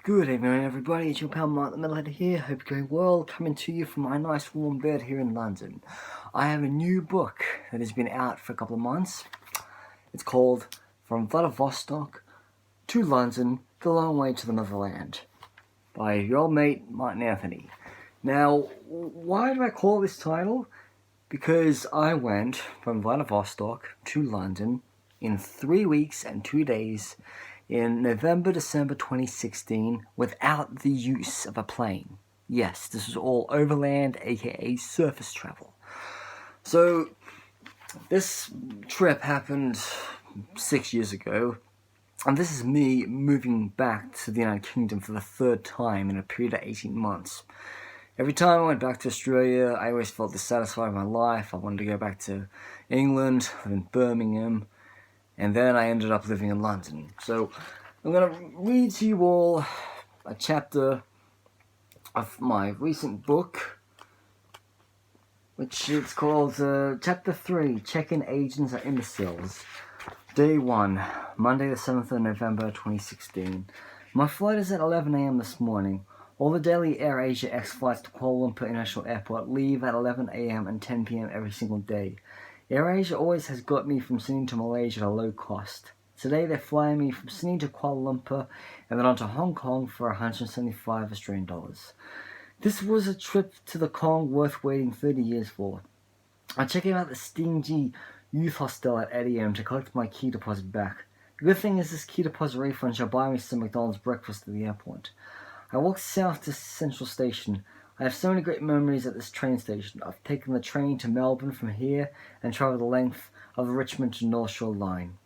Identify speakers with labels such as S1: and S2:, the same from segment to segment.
S1: Good evening, everybody. It's your pal Mark the Metalhead here. Hope you're going well. Coming to you from my nice warm bed here in London. I have a new book that has been out for a couple of months. It's called From Vladivostok to London, The Long Way to the Motherland by your old mate, Martin Anthony. Now, why do I call this title? Because I went from Vladivostok to London in 3 weeks and 2 days in November-December 2016 without the use of a plane. Yes, this was all overland, aka surface travel. So, this trip happened 6 years ago, and this is me moving back to the United Kingdom for the third time in a period of 18 months. Every time I went back to Australia, I always felt dissatisfied with my life. I wanted to go back to England, live in Birmingham, and then I ended up living in London. So I'm going to read to you all a chapter of my recent book, which is called Chapter 3, Check-in Agents Are Imbeciles. Day 1, Monday the 7th of November 2016. My flight is at 11 a.m. this morning. All the daily AirAsia X flights to Kuala Lumpur International Airport leave at 11 a.m. and 10 p.m. every single day. AirAsia always has got me from Sydney to Malaysia at a low cost. Today they're flying me from Sydney to Kuala Lumpur and then on to Hong Kong for 175 Australian dollars. This was a trip to the Kong worth waiting 30 years for. I'm checking out the stingy youth hostel at 8 a.m. to collect my key deposit back. The good thing is this key deposit refund shall buy me some McDonald's breakfast at the airport. I walked south to Central Station. I have so many great memories at this train station. I've taken the train to Melbourne from here and travelled the length of the Richmond to North Shore line.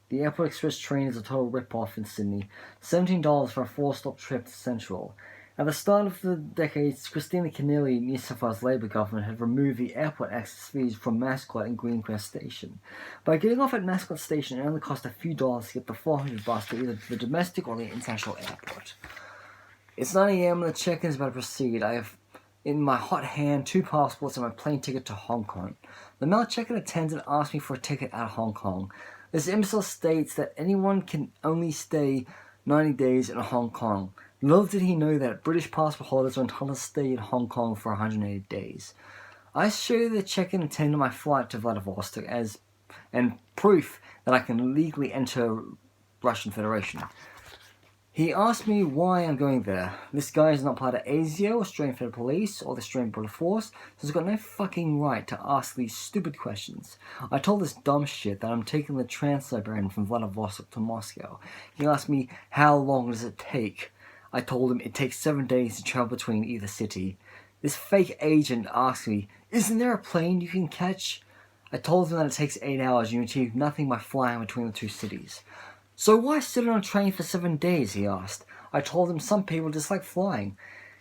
S1: The Airport Express train is a total rip-off in Sydney. $17 for a 4-stop trip to Central. At the start of the decades, Christina Keneally, New South Wales Labor government, had removed the airport access fees from Mascot and Green Crest Station. By getting off at Mascot Station, it only cost a few dollars to get the 400 bus to either the domestic or the international airport. It's 9 a.m. and the check-in is about to proceed. I have in my hot hand 2 passports and my plane ticket to Hong Kong. The male check-in attendant asked me for a ticket out of Hong Kong. This imbecile states that anyone can only stay 90 days in Hong Kong. Little did he know that British passport holders are entitled to stay in Hong Kong for 180 days. I showed the check-in attendant my flight to Vladivostok and proof that I can legally enter Russian Federation. He asked me why I'm going there. This guy is not part of ASIO, Australian Federal Police, or the Australian Border Force, so he's got no fucking right to ask these stupid questions. I told this dumb shit that I'm taking the Trans-Siberian from Vladivostok to Moscow. He asked me, how long does it take? I told him it takes 7 days to travel between either city. This fake agent asked me, isn't there a plane you can catch? I told him that it takes 8 hours and you achieve nothing by flying between the two cities. So why sit on a train for 7 days, he asked. I told him some people just like flying.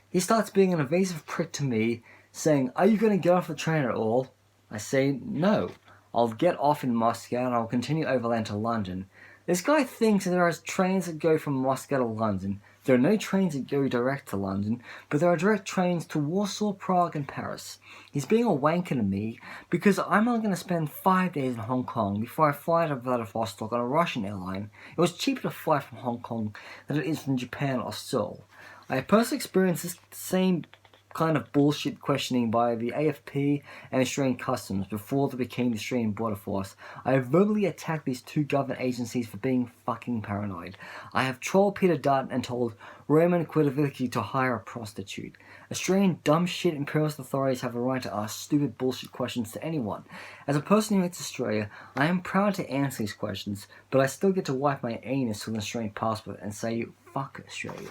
S1: He starts being an evasive prick to me, saying, are you going to get off the train at all? I say, no. I'll get off in Moscow and I'll continue overland to London. This guy thinks that there are trains that go from Moscow to London. There are no trains that go direct to London, but there are direct trains to Warsaw, Prague, and Paris. He's being a wanker to me because I'm only going to spend 5 days in Hong Kong before I fly to Vladivostok on a Russian airline. It was cheaper to fly from Hong Kong than it is from Japan or Seoul. I have personally experienced this same kind of bullshit questioning by the AFP and Australian Customs before they became the Australian Border Force. I have verbally attacked these 2 government agencies for being fucking paranoid. I have trolled Peter Dutton and told Roman Quidovicki to hire a prostitute. Australian dumb shit imperialist authorities have a right to ask stupid bullshit questions to anyone. As a person who hates Australia, I am proud to answer these questions, but I still get to wipe my anus with an Australian passport and say, fuck Australia.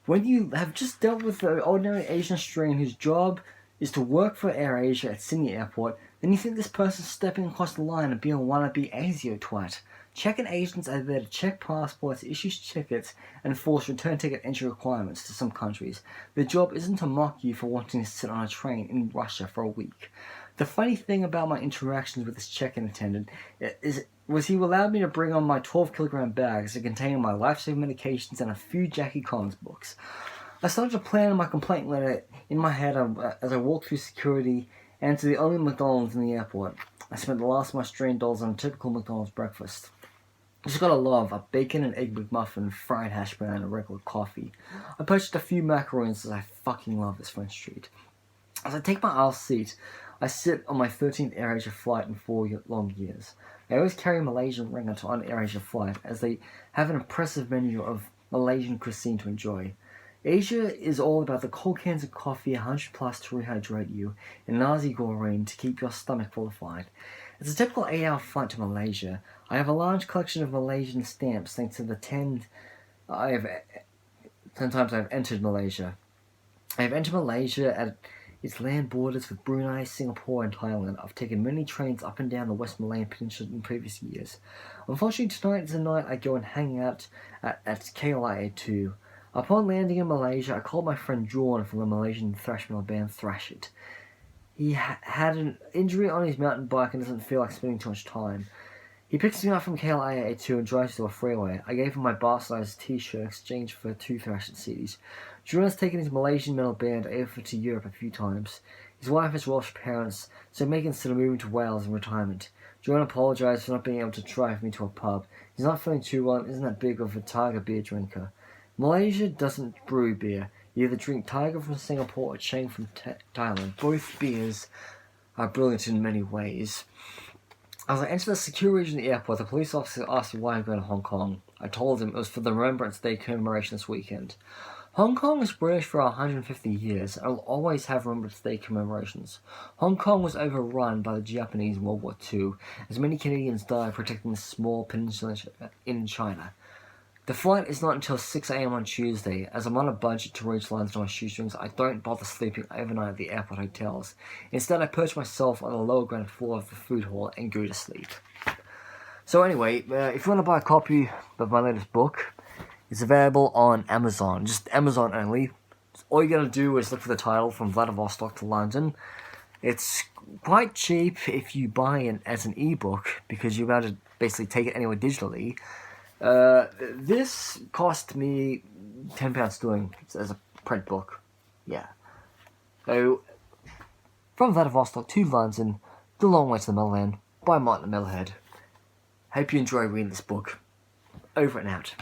S1: When you have just dealt with the ordinary Asian Australian whose job is to work for AirAsia at Sydney Airport, then you think this person's stepping across the line and being a wannabe ASIO twat. Check-in agents are there to check passports, issue tickets, and enforce return ticket entry requirements to some countries. Their job isn't to mock you for wanting to sit on a train in Russia for a week. The funny thing about my interactions with this check-in attendant was he allowed me to bring on my 12-kilogram bags that contained my life-saving medications and a few Jackie Collins books. I started to plan my complaint letter in my head as I walked through security and to the only McDonald's in the airport. I spent the last of my Australian dollars on a typical McDonald's breakfast. Just gotta love a bacon and egg McMuffin, fried hash brown, and regular coffee. I purchased a few macaroons as I fucking love this French treat. As I take my aisle seat, I sit on my 13th AirAsia flight in 4 long years. I always carry Malaysian ringgit on AirAsia flight as they have an impressive menu of Malaysian cuisine to enjoy. Asia is all about the cold cans of coffee, 100 plus to rehydrate you, and nasi goreng to keep your stomach fortified. It's a typical 8-hour flight to Malaysia. I have a large collection of Malaysian stamps thanks to the 10 times I've entered Malaysia. I have entered Malaysia at its land borders with Brunei, Singapore, and Thailand. I've taken many trains up and down the West Malayan Peninsula in previous years. Unfortunately, tonight is the night I go and hang out at KLIA 2. Upon landing in Malaysia, I called my friend John from the Malaysian thrash metal band Thrash It. He had an injury on his mountain bike and doesn't feel like spending too much time. He picks me up from KLIA 2 and drives to a freeway. I gave him my bar-sized t-shirt in exchange for 2 Thrash It CDs. John has taken his Malaysian metal band over to Europe a few times. His wife has Welsh parents, so may consider moving to Wales in retirement. John apologised for not being able to drive me to a pub. He's not feeling too well and isn't that big of a Tiger beer drinker. Malaysia doesn't brew beer. You either drink Tiger from Singapore or Chang from Thailand. Both beers are brilliant in many ways. As I enter the secure region of the airport, the police officer asked me why I'm going to Hong Kong. I told him it was for the Remembrance Day commemoration this weekend. Hong Kong was British for 150 years and will always have Remembrance Day commemorations. Hong Kong was overrun by the Japanese in World War II, as many Canadians died protecting the small peninsula in China. The flight is not until 6 a.m. on Tuesday. As I'm on a budget to reach London on my shoestrings, I don't bother sleeping overnight at the airport hotels. Instead, I perch myself on the lower ground floor of the food hall and go to sleep. So anyway, if you want to buy a copy of my latest book, it's available on Amazon. Just Amazon only. All you gotta do is look for the title, From Vladivostok to London. It's quite cheap if you buy it as an ebook, because you're able to basically take it anywhere digitally. This cost me £10 sterling as a print book. Yeah. So, From Vladivostok to London, The Long Way to the Motherland, by Metalhead. Hope you enjoy reading this book. Over and out.